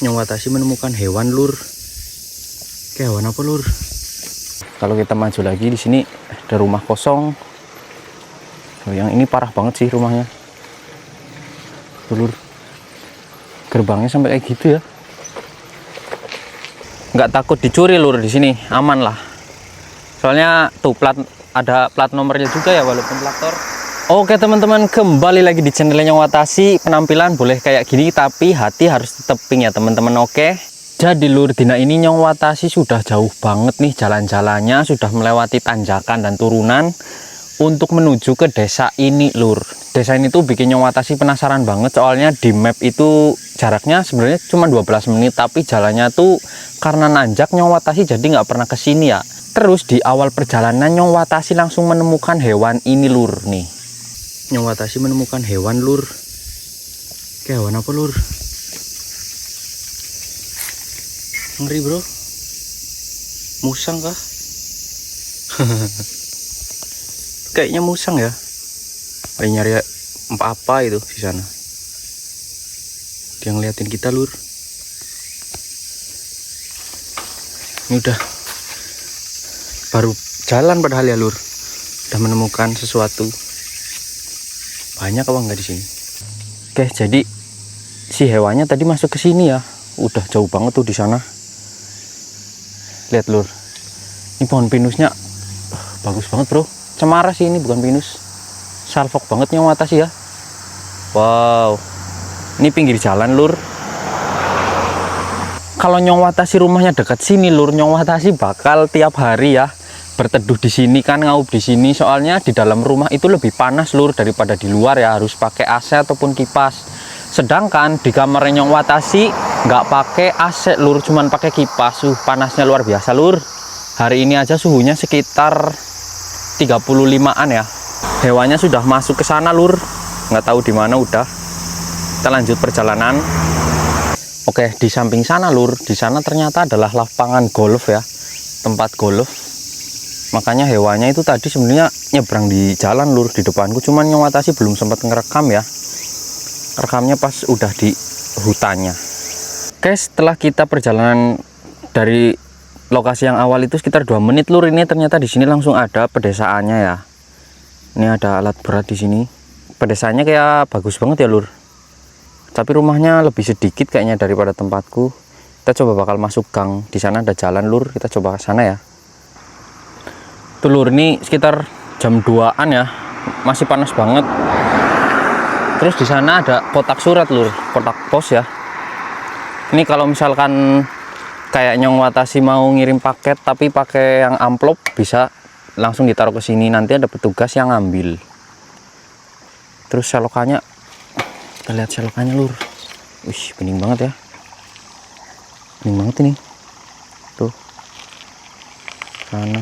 Nyawatasi menemukan hewan lur. Kayak hewan apa lur? Kalau kita maju lagi di sini ada rumah kosong. Oh, yang ini parah banget sih rumahnya. Tuh, lur. Gerbangnya sampai kayak gitu ya. Nggak takut dicuri lur di sini, aman lah. Soalnya tuh ada plat nomornya juga ya walaupun traktor. Oke teman-teman, kembali lagi di channelnya Nyawatasi. Penampilan boleh kayak gini tapi hati harus tetep pink ya teman-teman. Oke. Jadi lur, dina ini Nyawatasi sudah jauh banget nih jalan-jalannya, sudah melewati tanjakan dan turunan untuk menuju ke desa ini lur. Desa ini tuh bikin Nyawatasi penasaran banget, soalnya di map itu jaraknya sebenarnya cuma 12 menit tapi jalannya tuh karena nanjak Nyawatasi jadi nggak pernah kesini ya. Terus di awal perjalanan Nyawatasi langsung menemukan hewan ini lur nih. Nyawatasi menemukan hewan lur. Kayak hewan apa lur? Ngeri bro. Musang kah? Kayaknya musang ya. Lagi nyari apa itu di sana. Dia ngeliatin kita lur. Ini udah baru jalan padahal ya lur. Udah menemukan sesuatu. Banyak apa enggak di sini? Oke, jadi si hewannya tadi masuk ke sini ya. Udah jauh banget tuh di sana. Lihat lur. Ini pohon pinusnya bagus banget, bro. Cemara sih ini, bukan pinus. Salfok banget Nyawatasi ya. Wow. Ini pinggir jalan, lur. Kalau Nyawatasi rumahnya dekat sini, lur, Nyawatasi bakal tiap hari ya berteduh di sini kan, ngaup di sini. Soalnya di dalam rumah itu lebih panas lur daripada di luar ya, harus pakai AC ataupun kipas. Sedangkan di kamarnya Nyawatasi nggak pakai AC lur, cuman pakai kipas. Panasnya luar biasa lur. Hari ini aja suhunya sekitar 35-an ya. Hewannya sudah masuk ke sana lur, nggak tahu di mana udah. Kita lanjut perjalanan. Oke, di samping sana lur, di sana ternyata adalah lapangan golf ya, tempat golf. Makanya hewannya itu tadi sebenarnya nyebrang di jalan lur di depanku, cuman Nyawatasi belum sempat ngerekam ya. Rekamnya pas udah di hutannya. Oke, setelah kita perjalanan dari lokasi yang awal itu sekitar 2 menit lur, ini ternyata di sini langsung ada pedesaannya ya. Ini ada alat berat di sini. Pedesaannya kayak bagus banget ya lur. Tapi rumahnya lebih sedikit kayaknya daripada tempatku. Kita coba bakal masuk gang. Di sana ada jalan lur, kita coba ke sana ya. Tuh lur, ini sekitar jam 2-an ya, masih panas banget. Terus di sana ada kotak surat lur, kotak pos ya. Ini kalau misalkan kayak Nyawatasi mau ngirim paket tapi pakai yang amplop, bisa langsung ditaruh ke sini, nanti ada petugas yang ngambil. Terus selokannya, kita lihat selokannya lur. Wih, bening banget ya. Bening banget ini. Tuh. Sana.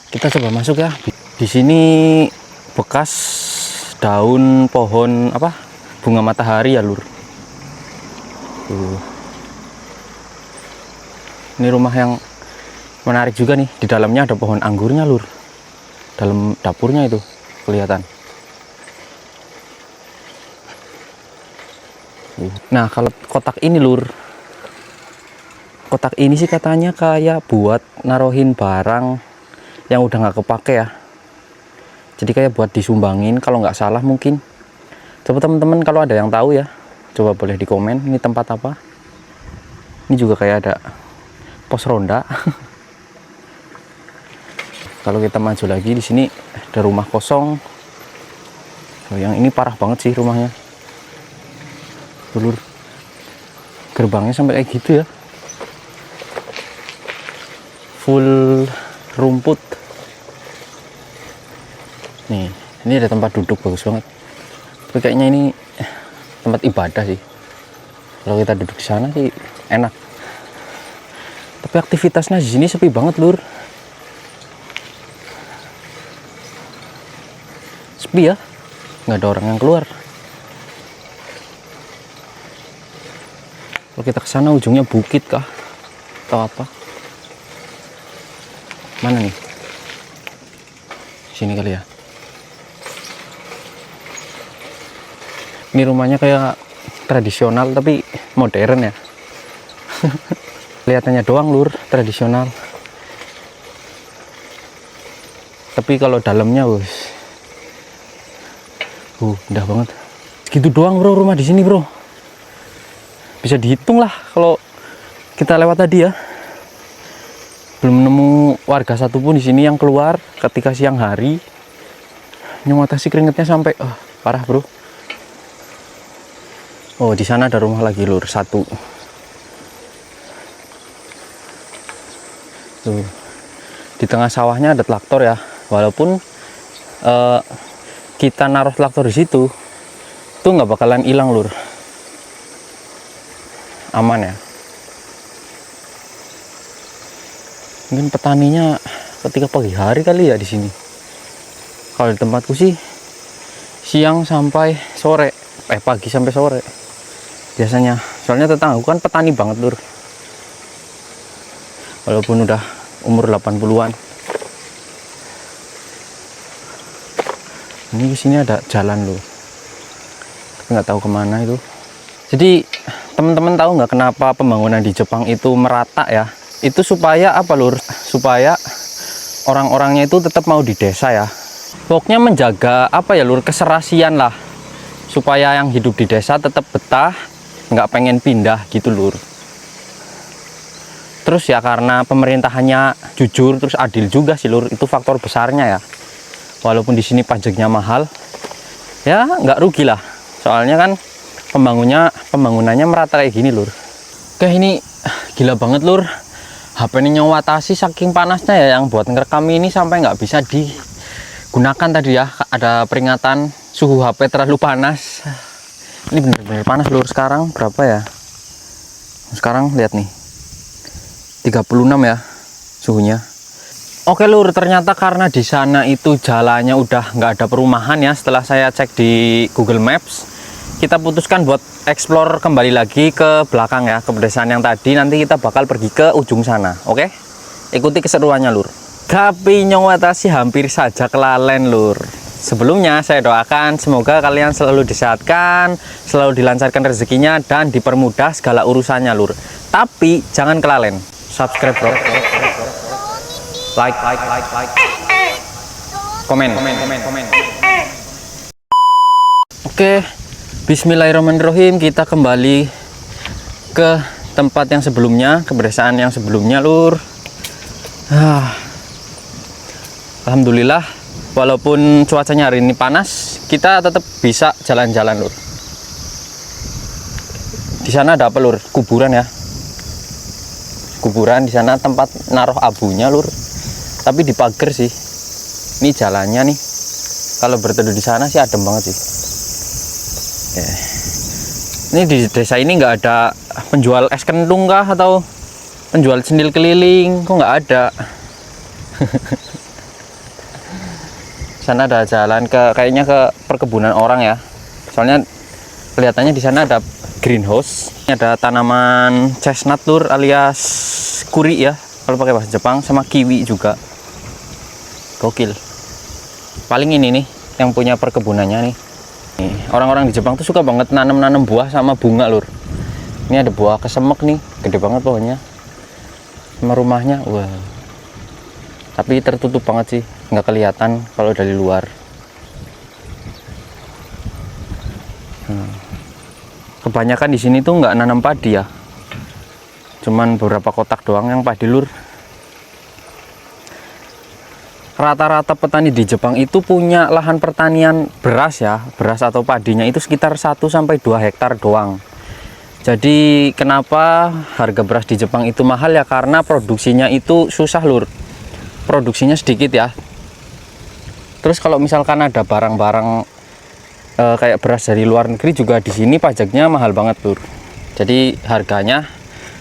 Kita coba masuk ya. Di sini bekas daun pohon apa? Bunga matahari ya lur. Tuh. Ini rumah yang menarik juga nih. Di dalamnya ada pohon anggurnya lur. Dalam dapurnya itu kelihatan. Nah, kalau kotak ini lur, kotak ini sih katanya kayak buat naruhin barang yang udah nggak kepake ya. Jadi kayak buat disumbangin kalau nggak salah mungkin. Coba teman-teman kalau ada yang tahu ya, coba boleh di komen ini tempat apa. Ini juga kayak ada pos ronda. Kalau kita maju lagi di sini ada rumah kosong. Oh, yang ini parah banget sih rumahnya. Lur, gerbangnya sampai kayak gitu ya. Full rumput. Nih, ini ada tempat duduk bagus banget. Tapi kayaknya ini tempat ibadah sih. Kalau kita duduk di sana sih enak. Tapi aktivitasnya di sini sepi banget lur. Sepi ya, nggak ada orang yang keluar. Kalau kita ke sana ujungnya bukit kah? Atau apa? Mana nih? Sini kali ya. Ini rumahnya kayak tradisional tapi modern ya. Kelihatannya doang lur tradisional, tapi kalau dalamnya wes indah banget. Segitu doang bro rumah di sini bro, bisa dihitung lah kalau kita lewat tadi ya. Belum nemu warga satupun di sini yang keluar ketika siang hari. Nyong Watasi keringetnya sampai parah bro. Oh di sana ada rumah lagi lur, satu. Tuh. Di tengah sawahnya ada traktor ya. Walaupun kita naruh traktor di situ, tuh nggak bakalan hilang lur. Aman ya. Mungkin petaninya ketika pagi hari kali ya di sini. Kalau di tempatku sih siang sampai sore, pagi sampai sore biasanya. Soalnya tetanggaku kan petani banget lur. Walaupun udah umur 80-an. Ini kesini ada jalan loh, tapi nggak tahu kemana itu. Jadi teman-teman tahu nggak kenapa pembangunan di Jepang itu merata ya? Itu supaya apa lur? Supaya orang-orangnya itu tetap mau di desa ya. Pokoknya menjaga apa ya lur, keserasian lah, supaya yang hidup di desa tetap betah, nggak pengen pindah gitu lur. Terus ya karena pemerintahannya jujur terus adil juga sih lur, itu faktor besarnya ya. Walaupun di sini pajaknya mahal, ya nggak rugi lah. Soalnya kan pembangunannya merata kayak gini lur. Oke ini gila banget lur. HP ini Nyong Watasi saking panasnya ya, yang buat ngerekam ini sampai nggak bisa digunakan tadi ya. Ada peringatan suhu HP terlalu panas. Ini bener-bener panas lur. Sekarang berapa ya? Sekarang lihat nih, 36 ya suhunya. Oke lur, ternyata karena di sana itu jalannya udah nggak ada perumahan ya. Setelah saya cek di Google Maps, kita putuskan buat explore kembali lagi ke belakang ya, ke pedesaan yang tadi. Nanti kita bakal pergi ke ujung sana. Oke, ikuti keseruannya lur. Tapi Nyong Watasi hampir saja kelalen lur. Sebelumnya saya doakan semoga kalian selalu disehatkan, selalu dilancarkan rezekinya, dan dipermudah segala urusannya lur. Tapi jangan kelalen, subscribe bro, like, komen. Oke, bismillahirrahmanirrahim. Kita kembali ke tempat yang sebelumnya, ke pedesaan yang sebelumnya lur. Alhamdulillah, walaupun cuacanya hari ini panas, kita tetap bisa jalan-jalan lur. Di sana ada apa lur? Kuburan ya. Kuburan di sana tempat naruh abunya lur. Tapi dipagar sih. Ini jalannya nih. Kalau berteduh di sana sih adem banget sih. Oke. Ini di desa ini nggak ada penjual es kentung kah atau penjual cendil keliling? Kok nggak ada? Sana ada jalan kayaknya ke perkebunan orang ya. Soalnya kelihatannya di sana ada greenhouse. Ini ada tanaman chestnut lur alias kuri ya kalau pakai bahasa Jepang, sama kiwi juga. Gokil. Paling ini nih yang punya perkebunannya nih. Orang-orang di Jepang tuh suka banget nanam buah sama bunga lur. Ini ada buah kesemek nih, gede banget pohonnya. Sama rumahnya, wah. Tapi tertutup banget sih, nggak kelihatan kalau dari luar. Kebanyakan di sini tuh nggak nanam padi ya, cuman beberapa kotak doang yang padi lur. Rata-rata petani di Jepang itu punya lahan pertanian beras ya, beras atau padinya itu sekitar 1-2 hektar doang. Jadi kenapa harga beras di Jepang itu mahal ya, karena produksinya itu susah lur, produksinya sedikit ya. Terus kalau misalkan ada barang-barang kayak beras dari luar negeri juga, di sini pajaknya mahal banget lur. Jadi harganya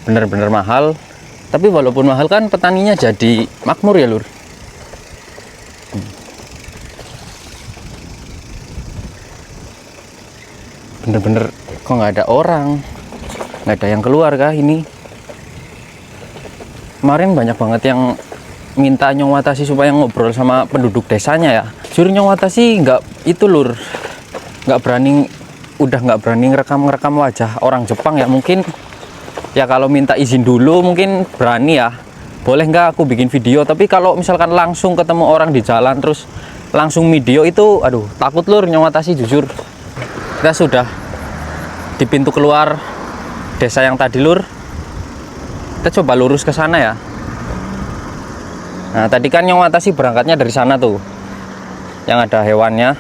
bener-bener mahal. Tapi walaupun mahal kan petaninya jadi makmur ya lur. Bener-bener kok nggak ada orang, nggak ada yang keluar kah ini. Kemarin banyak banget yang minta Nyong Watasi supaya ngobrol sama penduduk desanya ya. Jujur Nyong Watasi nggak itu lur, nggak berani udah nggak berani ngerekam wajah orang Jepang ya. Mungkin ya kalau minta izin dulu mungkin berani ya, boleh nggak aku bikin video. Tapi kalau misalkan langsung ketemu orang di jalan terus langsung video itu, aduh takut lur nyewatasi jujur. Kita sudah di pintu keluar desa yang tadi lur, kita coba lurus ke sana ya. Nah tadi kan nyewatasi berangkatnya dari sana tuh yang ada hewannya.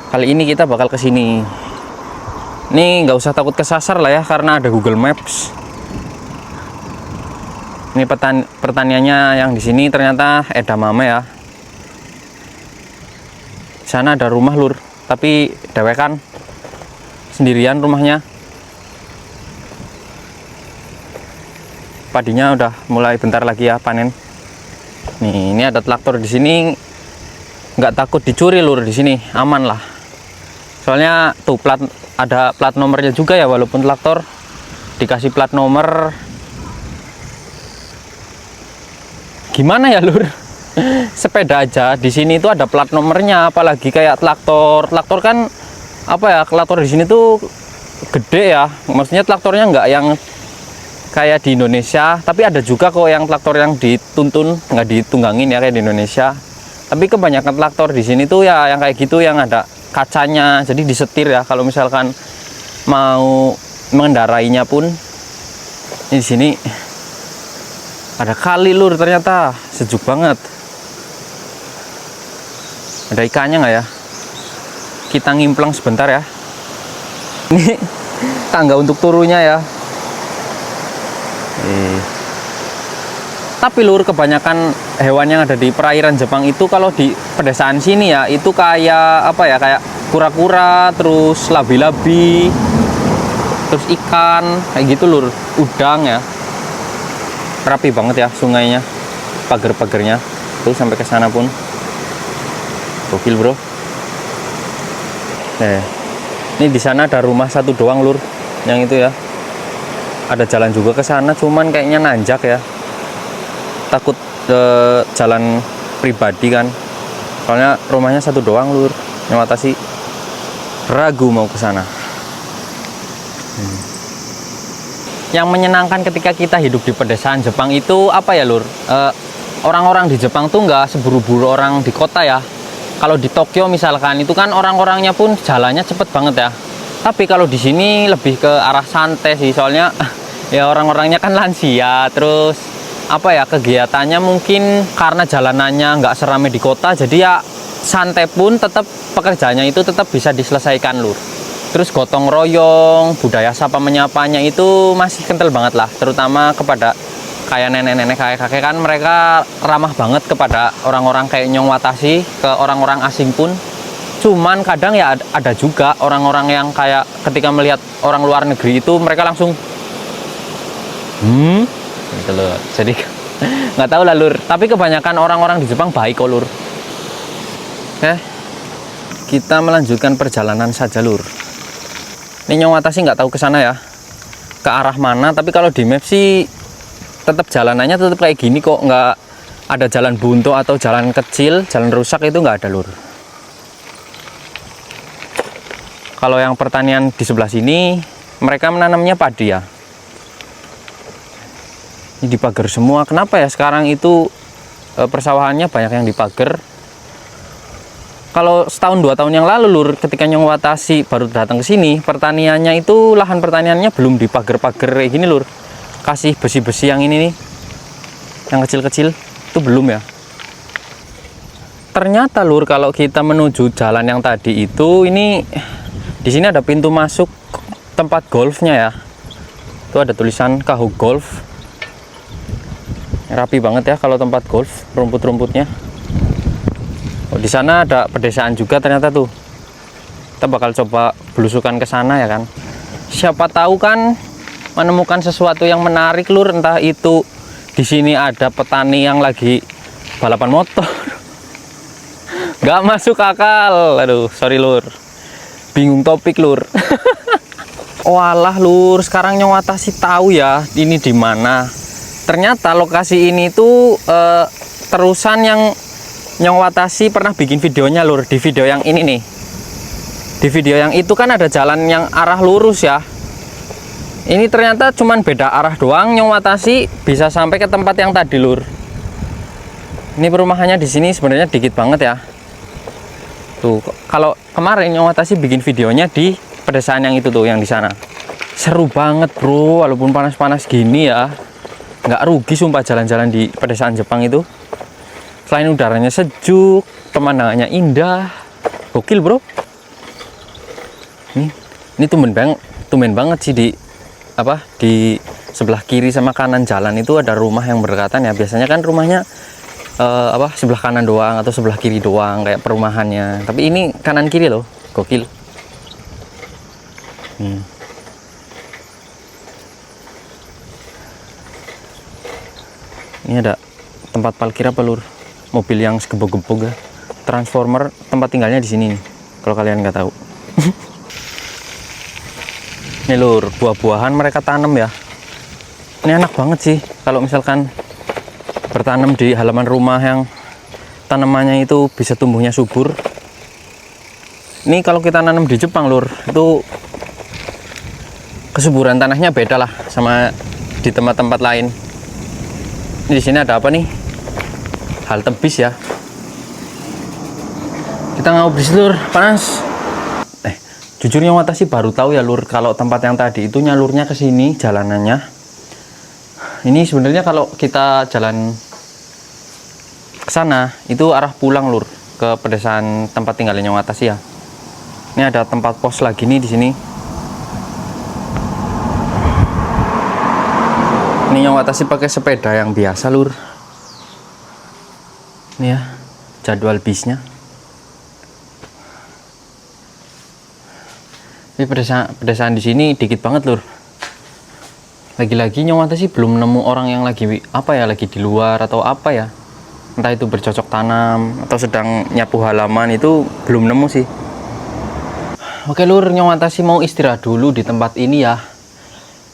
Kali ini kita bakal ke sini. Ini nggak usah takut kesasar lah ya, karena ada Google Maps. Ini pertaniannya yang di sini ternyata edamame ya. Di sana ada rumah lur, tapi dewekan, sendirian rumahnya. Padinya udah mulai bentar lagi ya panen. Nih, ini ada traktor di sini. Nggak takut dicuri lur, di sini aman lah. Soalnya tuh ada plat nomornya juga ya, walaupun traktor dikasih plat nomor. Gimana ya lur? Sepeda aja di sini itu ada plat nomornya, apalagi kayak traktor. Traktor kan apa ya? Traktor di sini tuh gede ya. Maksudnya traktornya nggak yang kayak di Indonesia, tapi ada juga kok yang traktor yang dituntun, nggak ditunggangin ya kayak di Indonesia. Tapi kebanyakan traktor di sini tuh ya yang kayak gitu, yang ada kacanya, jadi disetir ya kalau misalkan mau mengendarainya pun. Ini di sini ada kali lur, ternyata sejuk banget. Ada ikannya nggak ya? Kita ngimplang sebentar ya. Ini tangga untuk turunnya ya. Tapi lur, kebanyakan hewan yang ada di perairan Jepang itu kalau di pedesaan sini ya, itu kayak apa ya, kayak kura-kura, terus labi-labi, terus ikan kayak gitu lur. Udang ya, rapi banget ya sungainya, pagar-pagarnya tuh sampai ke sana pun gokil bro. Ini di sana ada rumah satu doang lur, yang itu ya. Ada jalan juga ke sana, cuman kayaknya nanjak ya. Takut jalan pribadi kan, soalnya rumahnya satu doang lur. Nyewatasi ragu mau ke sana. Yang menyenangkan ketika kita hidup di pedesaan Jepang itu apa ya lur? Orang-orang di Jepang tuh nggak seburu-buru orang di kota ya. Kalau di Tokyo misalkan itu kan orang-orangnya pun jalannya cepet banget ya. Tapi kalau di sini lebih ke arah santai sih, soalnya ya orang-orangnya kan lansia, terus apa ya, kegiatannya mungkin karena jalanannya nggak seramai di kota, jadi ya santai pun tetap pekerjaannya itu tetap bisa diselesaikan lur. Terus gotong royong, budaya sapa menyapanya itu masih kental banget lah, terutama kepada kayak nenek-nenek, kakek-kakek kan mereka ramah banget kepada orang-orang kayak Nyong Watashi, ke orang-orang asing pun. Cuman kadang ya ada juga orang-orang yang kayak ketika melihat orang luar negeri itu mereka langsung gitu loh. Jadi nggak tahu lah lur, tapi kebanyakan orang-orang di Jepang baik kok lur. Oke, kita melanjutkan perjalanan saja lur. Ini Nyong Watashi nggak tahu ke sana ya, ke arah mana, tapi kalau di map sih tetap jalanannya tetap kayak gini kok, nggak ada jalan buntu atau jalan kecil, jalan rusak itu nggak ada lur. Kalau yang pertanian di sebelah sini mereka menanamnya padi ya. Ini dipagar semua. Kenapa ya sekarang itu persawahannya banyak yang dipagar? Kalau setahun 2 tahun yang lalu lur, ketika Nyong Watashi baru datang ke sini, pertaniannya itu lahan pertaniannya belum dipagar-pagar kayak gini lur. Kasih besi-besi yang ini nih, yang kecil-kecil itu belum ya. Ternyata lur, kalau kita menuju jalan yang tadi itu, ini di sini ada pintu masuk tempat golfnya ya. Itu ada tulisan Kahu Golf. Rapi banget ya kalau tempat golf, rumput-rumputnya. Oh, di sana ada pedesaan juga ternyata tuh. Kita bakal coba belusukan ke sana ya kan. Siapa tahu kan menemukan sesuatu yang menarik lur, entah itu di sini ada petani yang lagi balapan motor. Gak masuk akal. Aduh, sorry lur. Bingung topik lur. Walah lur, sekarang Nyong Watashi tahu ya ini di mana. Ternyata lokasi ini tuh terusan yang Nyong Watashi pernah bikin videonya lur, di video yang ini nih. Di video yang itu kan ada jalan yang arah lurus ya. Ini ternyata cuman beda arah doang. Nyong Watasi bisa sampai ke tempat yang tadi, lur. Ini perumahannya di sini sebenarnya dikit banget ya. Tuh, kalau kemarin Nyong Watasi bikin videonya di pedesaan yang itu tuh, yang di sana. Seru banget, bro. Walaupun panas-panas gini ya, nggak rugi sumpah jalan-jalan di pedesaan Jepang itu. Selain udaranya sejuk, pemandangannya indah. Gokil, bro. Ini tumben banget sih di sebelah kiri sama kanan jalan itu ada rumah yang berdekatan ya. Biasanya kan rumahnya sebelah kanan doang atau sebelah kiri doang kayak perumahannya. Tapi ini kanan kiri loh, gokil. Ini ada tempat parkir apa, lur? Mobil yang segebog-gebog ya. Transformer tempat tinggalnya di sini nih. Kalau kalian nggak tahu. Nih lur, buah-buahan mereka tanam ya. Ini enak banget sih kalau misalkan bertanam di halaman rumah yang tanamannya itu bisa tumbuhnya subur. Ini kalau kita nanam di Jepang, lur, itu kesuburan tanahnya beda lah sama di tempat-tempat lain. Ini di sini ada apa nih? Halte bis ya. Kita ngabris, lur, panas. Jujur Nyong Watasi baru tahu ya, lur, kalau tempat yang tadi itu nyalurnya ke sini jalanannya. Ini sebenarnya kalau kita jalan ke sana itu arah pulang, lur, ke pedesaan tempat tinggalnya Nyong Watasi ya. Ini ada tempat pos lagi nih di sini. Ini Nyong Watasi pakai sepeda yang biasa, lur. Ini ya jadwal bisnya. Ini pedesaan di sini dikit banget, lur. Lagi-lagi Nyong Watasi belum nemu orang yang lagi lagi di luar atau apa ya. Entah itu bercocok tanam atau sedang nyapu halaman, itu belum nemu sih. Oke, lur, Nyong Watasi mau istirahat dulu di tempat ini ya.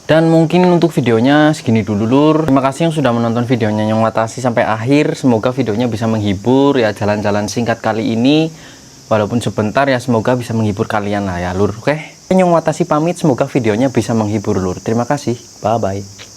Dan mungkin untuk videonya segini dulu, lur. Terima kasih yang sudah menonton videonya Nyong Watasi sampai akhir. Semoga videonya bisa menghibur ya, jalan-jalan singkat kali ini. Walaupun sebentar ya, semoga bisa menghibur kalian lah ya, lur. Oke, Nyong Watasi pamit, semoga videonya bisa menghibur, lur. Terima kasih, bye-bye.